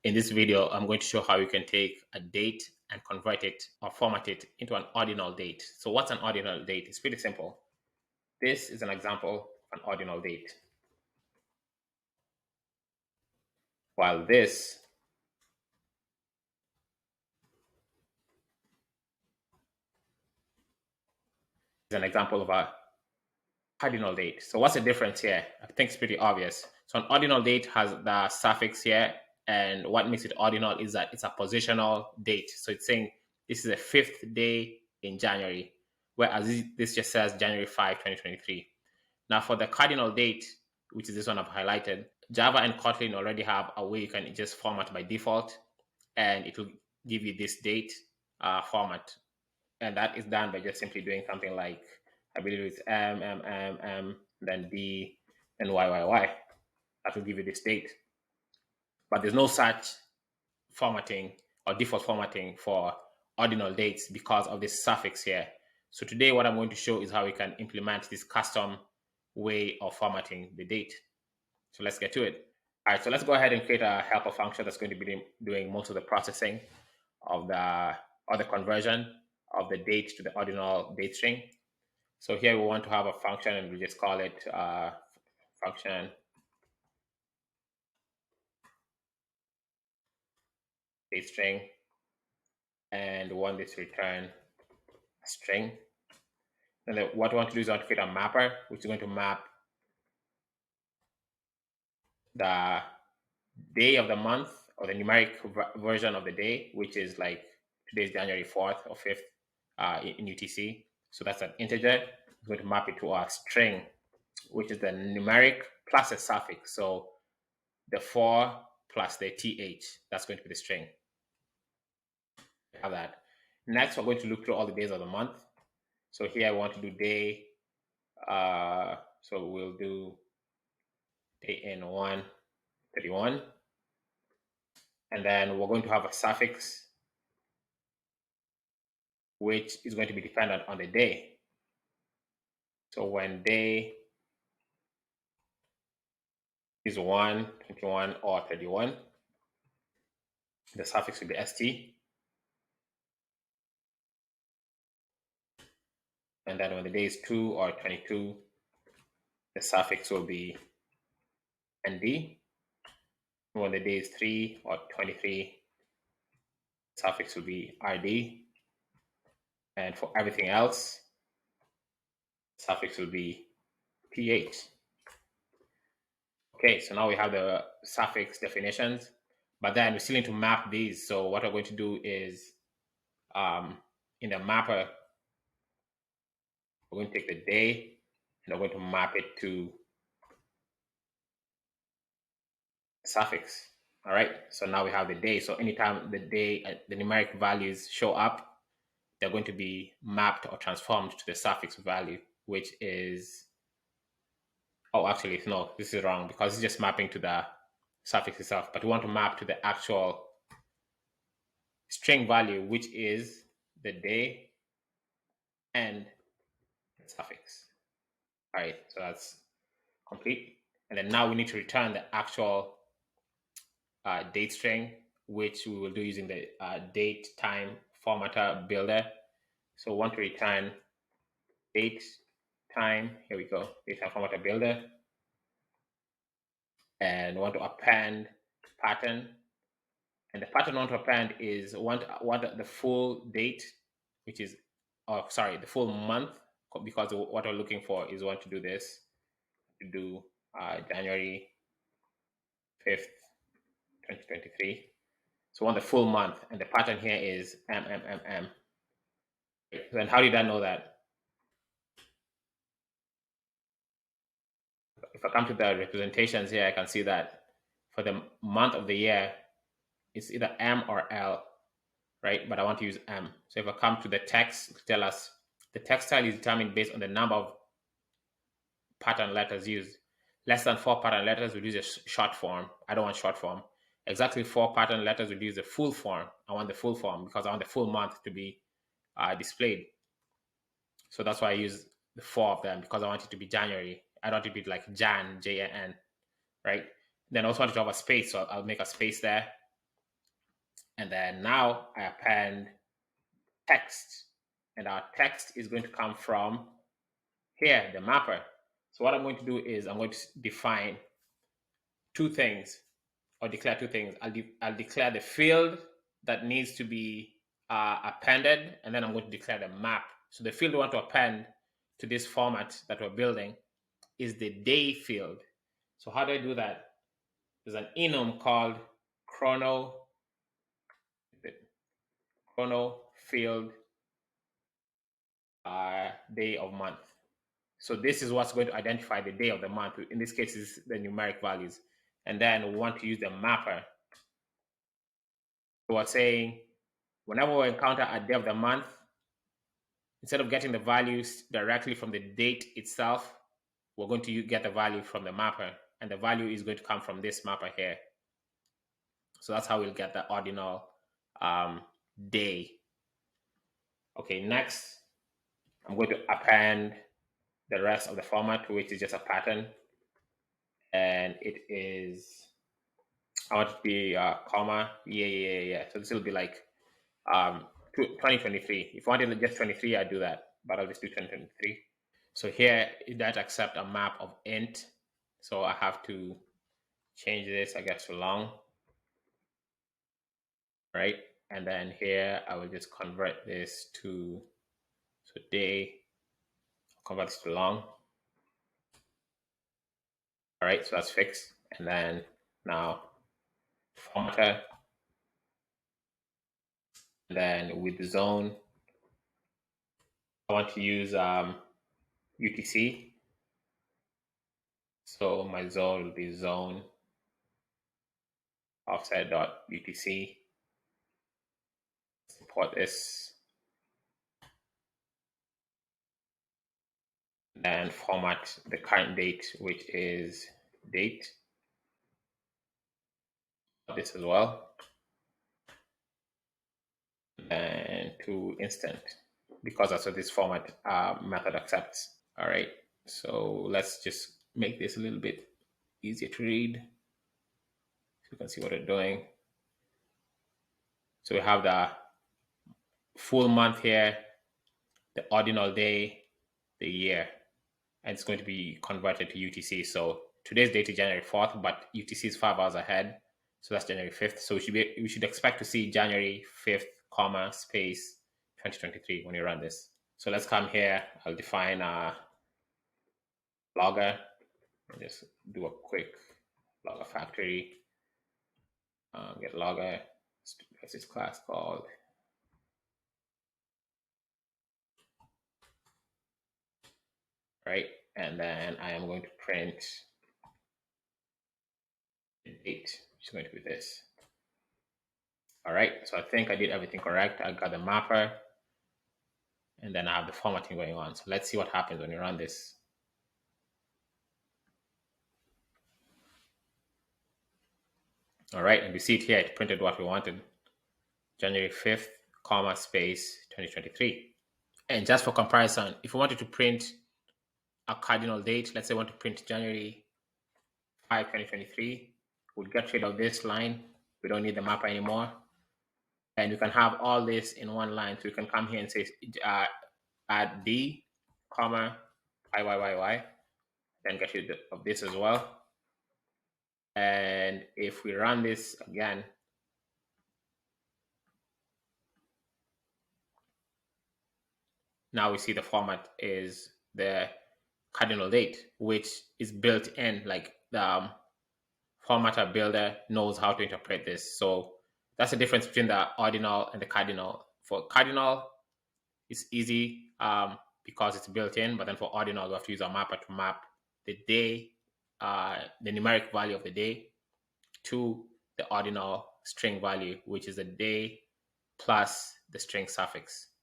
In this video, I'm going to show how you can take a date and convert it or format it into an ordinal date. So what's an ordinal date? It's pretty simple. This is an example of an ordinal date. While this is an example of a cardinal date. So what's the difference here? I think it's pretty obvious. So an ordinal date has the suffix here, and what makes it ordinal is that it's a positional date. So it's saying this is the 5th day in January, whereas this just says January 5, 2023. Now for the cardinal date, which is this one I've highlighted, Java and Kotlin already have a way you can just format by default, and it will give you this date format. And that is done by just simply doing something like, I believe it's M, then D, and Y. That will give you this date. But there's no such formatting or default formatting for ordinal dates because of this suffix here. So today what I'm going to show is how we can implement this custom way of formatting the date. So let's get to it. All right, so let's go ahead and create a helper function that's going to be doing most of the processing of the conversion of the date to the ordinal date string. So here we want to have a function, and we'll just call it function date string, and we want this to return a string. And then what we want to do is we want to create a mapper, which is going to map the day of the month, or the numeric version of the day, which is like today's January 4th or 5th in UTC. So that's an integer. It's going to map it to a string, which is the numeric plus a suffix. So the 4 plus the th, that's going to be the string. Have that. Next, we're going to look through all the days of the month. So here I want to do day. So we'll do day in 1/31. And then we're going to have a suffix, which is going to be dependent on the day. So when day is 1, 21, or 31, the suffix will be st. And then when the day is 2 or 22, the suffix will be nd. When the day is 3 or 23, the suffix will be rd. And for everything else, the suffix will be th. Okay, so now we have the suffix definitions, but then we still need to map these. So what we're going to do is, in the mapper, we're going to take the day and we're going to map it to suffix. All right, so now we have the day. So anytime the day, the numeric values show up, they're going to be mapped or transformed to the suffix value, which is, oh, actually, no, this is wrong because it's just mapping to the suffix itself, but we want to map to the actual string value, which is the day and the suffix. All right, so that's complete. And then now we need to return the actual date string, which we will do using the date time formatter builder. So we want to return date time. Here we go, date time formatter builder. And we want to append pattern. And the pattern I want to append is want the full date, which is, oh, sorry, the full month, because what we're looking for is we want to do this, to do January 5th, 2023. So we want the full month, and the pattern here is M. Then how did I know that? If I come to the representations here, I can see that for the month of the year, it's either M or L, right? But I want to use M. So if I come to the text, to tell us the text style is determined based on the number of pattern letters used. Less than 4 pattern letters will use a short form. I don't want short form. Exactly 4 pattern letters will use the full form. I want the full form because I want the full month to be displayed. So that's why I use the 4 of them, because I want it to be January. I don't want it to be like Jan, Jan, right? Then I also want it to have a space, so I'll make a space there. And then now I append text. And our text is going to come from here, the mapper. So what I'm going to do is I'm going to define two things, or declare two things. I'll declare the field that needs to be appended, and then I'm going to declare the map. So the field we want to append to this format that we're building is the day field. So how do I do that? There's an enum called chrono field day of month. So this is what's going to identify the day of the month. In this case, is the numeric values. And then we want to use the mapper. So we're saying whenever we encounter a day of the month, instead of getting the values directly from the date itself, we're going to get the value from the mapper. And the value is going to come from this mapper here. So that's how we'll get the ordinal day. Okay, next, I'm going to append the rest of the format, which is just a pattern. And it is, I want it to be comma, yeah. So this will be like 2023. If I wanted just 23, I'd do that, but I'll just do 2023. So here it does accept a map of int. So I have to change this, I guess, to long, right? And then here I will just convert this to, so day, convert this to long. All right, so that's fixed. And then now formatter, and then with the zone, I want to use UTC. So my zone will be zone offset.utc. Import this. Then format the current date, which is date. This as well. And to instant, because that's what this format method accepts. All right, so let's just make this a little bit easier to read so you can see what we're doing. So we have the full month here, the ordinal day, the year, and it's going to be converted to UTC. So today's date is January 4th, but UTC is 5 hours ahead. So that's January 5th. So we should expect to see January 5th, comma, space 2023 when you run this. So let's come here. I'll define a logger and just do a quick logger factory. Get logger. What's this class called? Right, and then I am going to print the date, which is going to be this. All right, so I think I did everything correct. I got the mapper, and then I have the formatting going on. So let's see what happens when you run this. All right, and you see it here, it printed what we wanted. January 5th, comma, space, 2023. And just for comparison, if we wanted to print a cardinal date, let's say we want to print January 5, 2023, we'll get rid of this line. We don't need the mapper anymore. And you can have all this in one line. So you can come here and say add D, comma, IYYY, then get rid of this as well. And if we run this again, now we see the format is the cardinal date, which is built in, like the formatter builder knows how to interpret this. So that's the difference between the ordinal and the cardinal. For cardinal, it's easy because it's built in, but then for ordinal, we have to use a mapper to map the day, the numeric value of the day, to the ordinal string value, which is the day plus the string suffix.